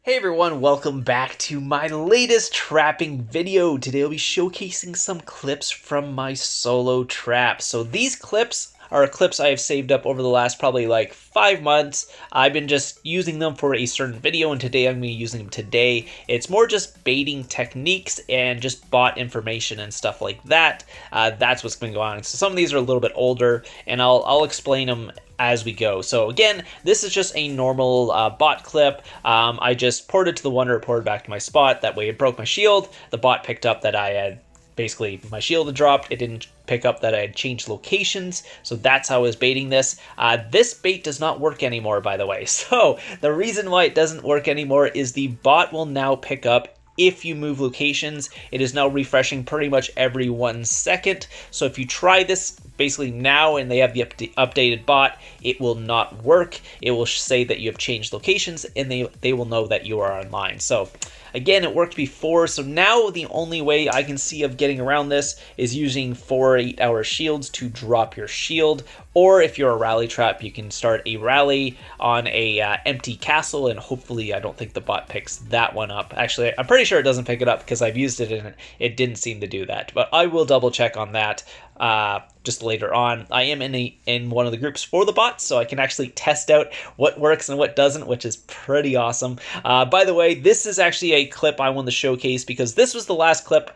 Hey everyone, welcome back to my latest trapping video. Today I'll be showcasing some clips from my solo trap. So these clips are clips I have saved up over the last probably like 5 months. I've been just using them for a certain video, and today I'm going to be using them today. It's more just baiting techniques and just bot information and stuff like that. That's what's going to go on. So some of these are a little bit older, and I'll explain them as we go. So again, this is just a normal bot clip. I just ported to the Wonder, ported back to my spot. That way it broke my shield. The bot picked up that I had basically my shield had dropped. It didn't pick up that I had changed locations. So that's how I was baiting this. This bait does not work anymore, by the way. So the reason why it doesn't work anymore is the bot will now pick up if you move locations. It is now refreshing pretty much every 1 second. So if you try this basically now and they have the updated bot, it will not work. It will say that you have changed locations, and they will know that you are online. So again, it worked before, so now the only way I can see of getting around this is using 4 8-hour shields to drop your shield. Or if you're a rally trap, you can start a rally on a empty castle, and hopefully I don't think the bot picks that one up. Actually, I'm pretty sure it doesn't pick it up because I've used it and it didn't seem to do that. But I will double check on that just later on. I am in one of the groups for the bots, so I can actually test out what works and what doesn't, which is pretty awesome. By the way, this is actually a clip I wanted to showcase because this was the last clip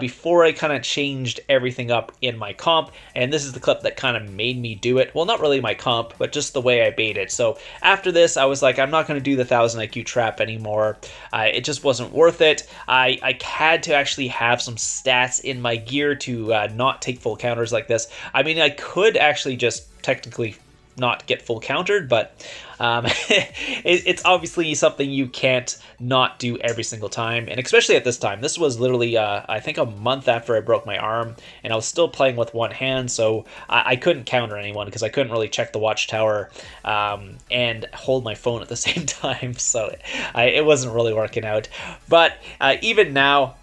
before I kind of changed everything up in my comp, and this is the clip that kind of made me do it. Well, not really my comp, but just the way I baited. So after this, I was like, I'm not going to do the 1000 IQ trap anymore. It just wasn't worth it. I had to actually have some stats in my gear to not take full counters like this. I mean, I could actually just technically not get full countered, but it's obviously something you can't not do every single time, and especially at this time. This was literally I think a month after I broke my arm, and I was still playing with one hand, so I couldn't counter anyone because I couldn't really check the watchtower and hold my phone at the same time, so it wasn't really working out. But even now,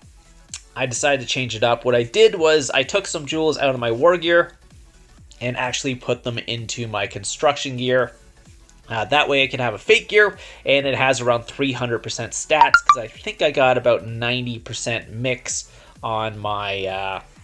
I decided to change it up. What I did was I took some jewels out of my war gear and actually put them into my construction gear. That way I can have a fake gear, and it has around 300% stats because I think I got about 90% mix on my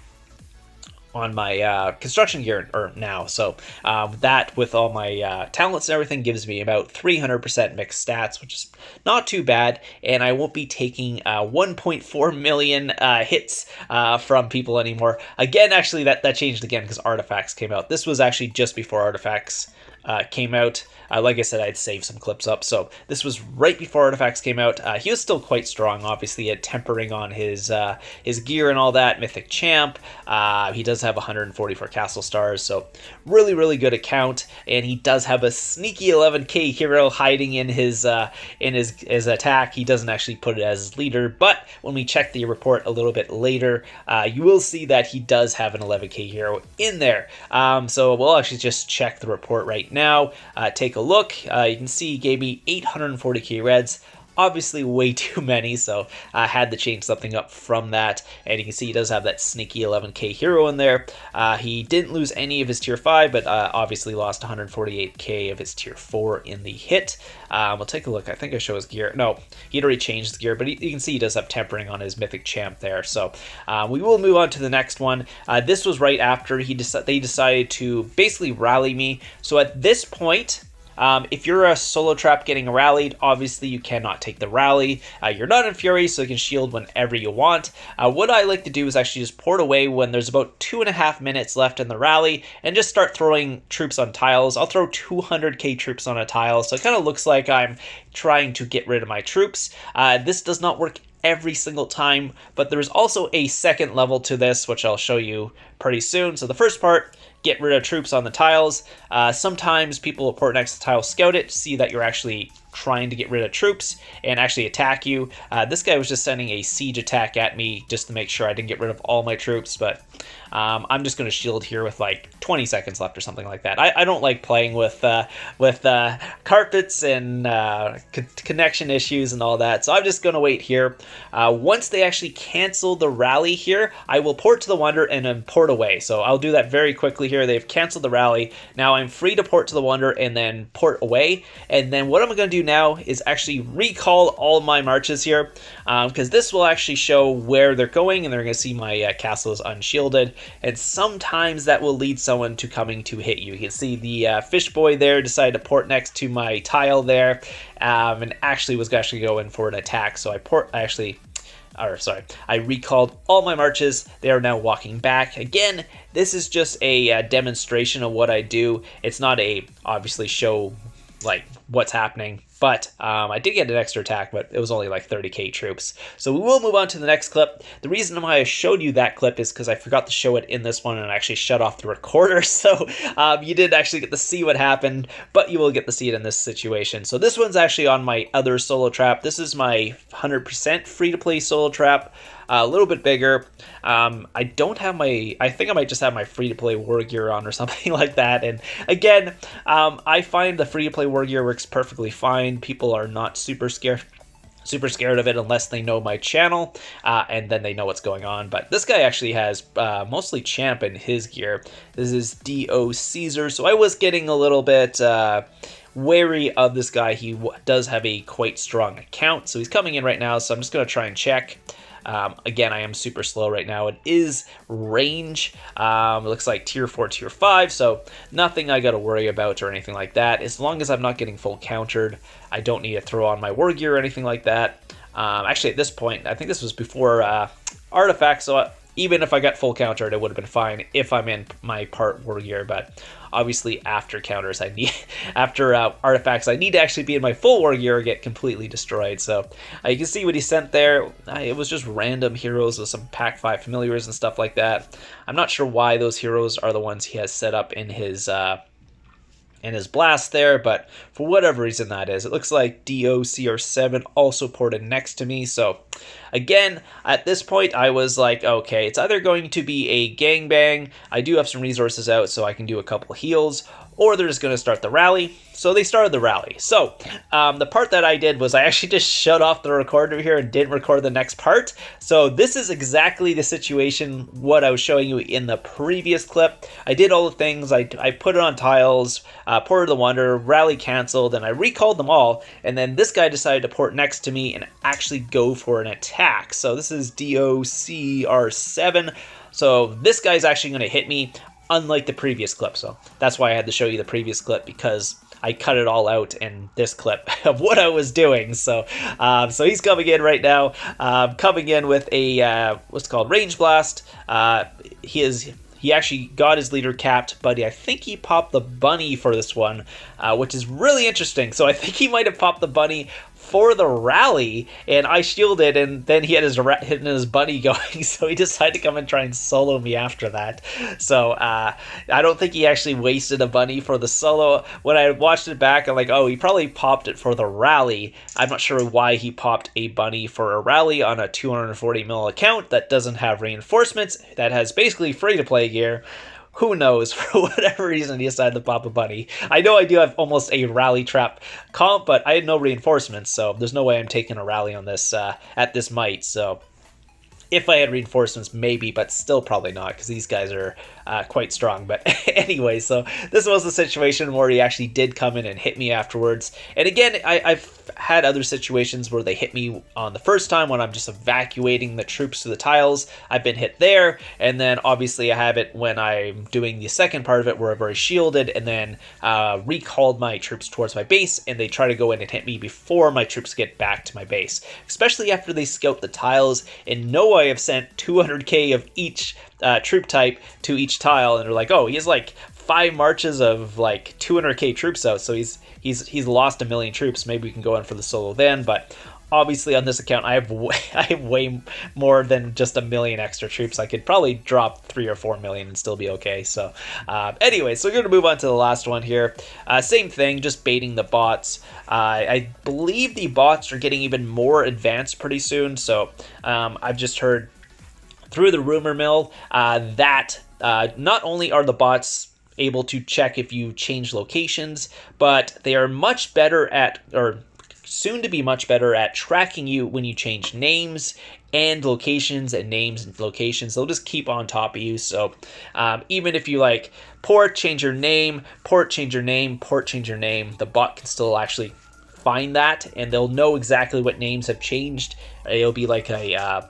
construction gear now. So that with all my talents and everything gives me about 300% mixed stats, which is not too bad, and I won't be taking 1.4 million hits from people anymore. Again, actually that changed again because Artifacts came out. This was actually just before Artifacts came out. Like I said, I'd saved some clips up, so this was right before Artifacts came out. He was still quite strong, obviously, at tempering on his gear and all that. Mythic Champ. He does have 144 Castle Stars, so really, really good account. And he does have a sneaky 11k hero hiding in his attack. He doesn't actually put it as his leader, but when we check the report a little bit later, you will see that he does have an 11k hero in there. So we'll actually just check the report right now. Take a look. You can see he gave me 840k reds. Obviously way too many, so I had to change something up from that. And you can see he does have that sneaky 11k hero in there. He didn't lose any of his tier 5, but obviously lost 148k of his tier 4 in the hit. We'll take a look. I think I show his gear. No, he'd already changed his gear, but you can see he does have tempering on his Mythic Champ there. So we will move on to the next one. This was right after they decided to basically rally me. So at this point, if you're a solo trap getting rallied, obviously you cannot take the rally. You're not in Fury, so you can shield whenever you want. What I like to do is actually just port away when there's about 2.5 minutes left in the rally and just start throwing troops on tiles. I'll throw 200k troops on a tile, so it kind of looks like I'm trying to get rid of my troops. This does not work every single time, but there's also a second level to this, which I'll show you pretty soon. So the first part, get rid of troops on the tiles. Sometimes people will port next to the tile, scout it, see that you're actually trying to get rid of troops and actually attack you. This guy was just sending a siege attack at me just to make sure I didn't get rid of all my troops, but I'm just going to shield here with like 20 seconds left or something like that. I don't like playing with carpets and connection issues and all that, so I'm just going to wait here. Once they actually cancel the rally here, I will port to the Wonder and then port away. So I'll do that very quickly here. They've canceled the rally. Now I'm free to port to the Wonder and then port away. And then what I'm going to do do now is actually recall all my marches here, because this will actually show where they're going, and they're going to see my castle is unshielded, and sometimes that will lead someone to coming to hit you. You can see the fish boy there decided to port next to my tile there, and actually was actually going for an attack, so I recalled all my marches. They are now walking back. Again, this is just a demonstration of what I do. It's not a obviously show like what's happening, but I did get an extra attack, but it was only like 30k troops. So we will move on to the next clip. The reason why I showed you that clip is because I forgot to show it in this one and I actually shut off the recorder, so you didn't actually get to see what happened, but you will get to see it in this situation. So this one's actually on my other solo trap. This is my 100% free-to-play solo trap. A little bit bigger. I don't have my, I think I might just have my free-to-play war gear on or something like that. And again, I find the free-to-play war gear works perfectly fine. People are not super scared of it unless they know my channel, and then they know what's going on. But this guy actually has mostly champ in his gear. This is D.O. Caesar, so I was getting a little bit wary of this guy. He does have a quite strong account, so he's coming in right now, so I'm just going to try and check. Again, I am super slow right now. It is range. It looks like tier 4, tier 5, so nothing I got to worry about or anything like that. As long as I'm not getting full countered, I don't need to throw on my war gear or anything like that. Actually, at this point, I think this was before artifacts, so even if I got full countered, it would have been fine if I'm in my part war gear, but obviously after counters, after artifacts, I need to actually be in my full war gear or get completely destroyed. So you can see what he sent there. It was just random heroes with some pack 5 familiars and stuff like that. I'm not sure why those heroes are the ones he has set up in his blast there, but for whatever reason that is. It looks like DOCR7 also ported next to me, so again, at this point, I was like, okay, it's either going to be a gangbang, I do have some resources out so I can do a couple heals, or they're just going to start the rally. So they started the rally. So the part that I did was I actually just shut off the recorder here and didn't record the next part. So this is exactly the situation what I was showing you in the previous clip. I did all the things. I put it on tiles, ported the wonder, rally canceled, and I recalled them all. And then this guy decided to port next to me and actually go for an attack. So this is DOCR7. So this guy's actually going to hit me, unlike the previous clip. So that's why I had to show you the previous clip, because I cut it all out in this clip of what I was doing. So so he's coming in right now, coming in with a what's called range blast. He actually got his leader capped, but I think he popped the bunny for this one, which is really interesting. So I think he might have popped the bunny for the rally, and I shielded, and then he had his bunny going, so he decided to come and try and solo me after that. So I don't think he actually wasted a bunny for the solo. When I watched it back, I'm like, oh, he probably popped it for the rally. I'm not sure why he popped a bunny for a rally on a 240 mil account that doesn't have reinforcements, that has basically free-to-play gear. Who knows? For whatever reason, he decided to pop a bunny. I know I do have almost a rally trap comp, but I had no reinforcements, so there's no way I'm taking a rally on this at this might. So if I had reinforcements, maybe, but still probably not, because these guys are quite strong. But anyway, so this was the situation where he actually did come in and hit me afterwards. And again, I've had other situations where they hit me on the first time when I'm just evacuating the troops to the tiles. I've been hit there, and then obviously I have it when I'm doing the second part of it where I've already shielded and then recalled my troops towards my base, and they try to go in and hit me before my troops get back to my base. Especially after they scout the tiles and know I have sent 200k of each troop type to each tile, and they're like, oh, he has like 5 marches of like 200k troops out, so he's lost 1 million troops. Maybe we can go in for the solo then, but obviously on this account I have way more than just 1 million extra troops. I could probably drop 3 or 4 million and still be okay. So anyway, so we're going to move on to the last one here. Same thing, just baiting the bots. I believe the bots are getting even more advanced pretty soon, so I've just heard through the rumor mill that not only are the bots able to check if you change locations, but they are much better at, or soon to be much better at, tracking you when you change names and locations, and names and locations. They'll just keep on top of you. So even if you like port, change your name, port, change your name, port, change your name, the bot can still actually find that, and they'll know exactly what names have changed. It'll be like a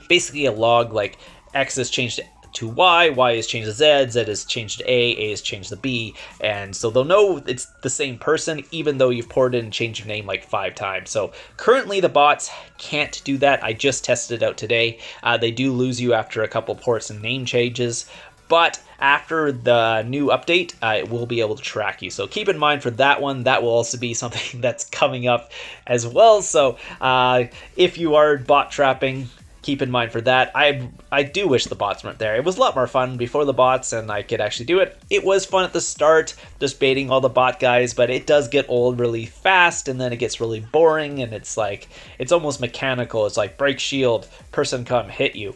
basically a log, like X has changed to Y, Y has changed to Z, Z has changed to A has changed to B, and so they'll know it's the same person even though you've ported and changed your name like 5 times. So currently the bots can't do that. I just tested it out today. They do lose you after a couple ports and name changes, but after the new update, it will be able to track you. So keep in mind for that one, that will also be something that's coming up as well. So if you are bot trapping, keep in mind for that. I do wish the bots weren't there. It was a lot more fun before the bots and I could actually do it. It was fun at the start, just baiting all the bot guys, but it does get old really fast and then it gets really boring and it's like, it's almost mechanical. It's like break shield, person come hit you.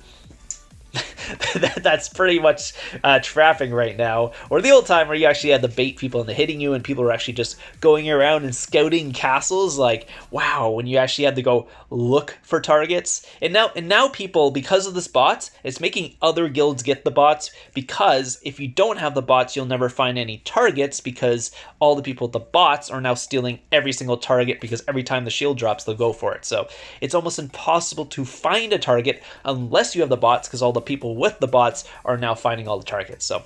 That's pretty much trapping right now. Or the old time where you actually had to bait people into hitting you and people were actually just going around and scouting castles. Like, wow, when you actually had to go look for targets. And now people, because of this bot, it's making other guilds get the bots, because if you don't have the bots, you'll never find any targets, because all the people with the bots are now stealing every single target, because every time the shield drops, they'll go for it. So it's almost impossible to find a target unless you have the bots, because all the people with the bots are now finding all the targets. So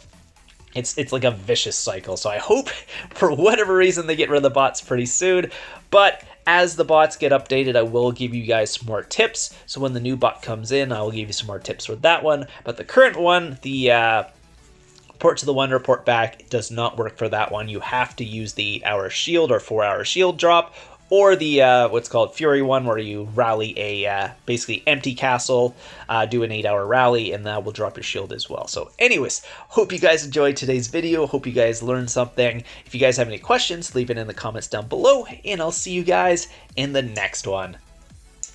it's like a vicious cycle. So I hope for whatever reason they get rid of the bots pretty soon. But as the bots get updated, I will give you guys some more tips. So when the new bot comes in, I will give you some more tips for that one. But the current one, the port to the Wonder, port back, does not work for that one. You have to use the 8-hour shield or 4-hour shield drop, or the what's called Fury one, where you rally a basically empty castle, do an 8-hour rally, and that will drop your shield as well. So anyways, hope you guys enjoyed today's video. Hope you guys learned something. If you guys have any questions, leave it in the comments down below, and I'll see you guys in the next one.